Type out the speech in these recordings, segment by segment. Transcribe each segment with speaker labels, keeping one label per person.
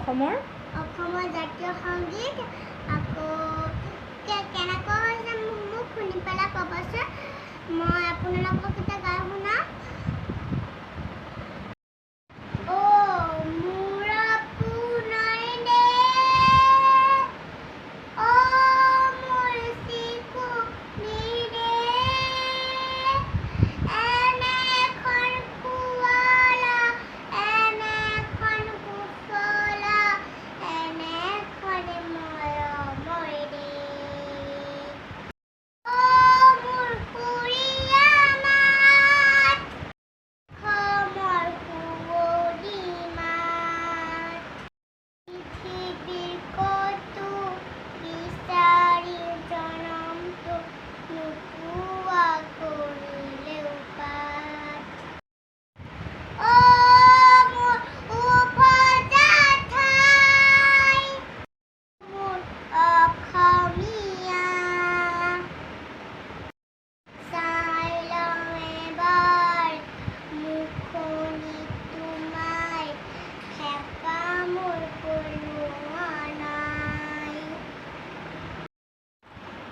Speaker 1: অসমৰ
Speaker 2: জাতীয় সংগীত আকৌ কেনেকুৱা হৈছে মোক শুনি পেলাই ক'বচোন মই আপোনালোকক এটা গাই শুনাম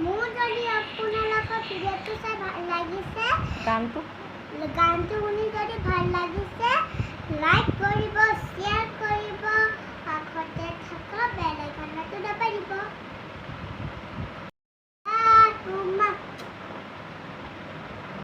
Speaker 2: মোৰ যদি আপোনালোকৰ ভিডিঅ'টো চাই ভাল লাগিছে
Speaker 1: গানটো
Speaker 2: শুনি যদি ভাল লাগে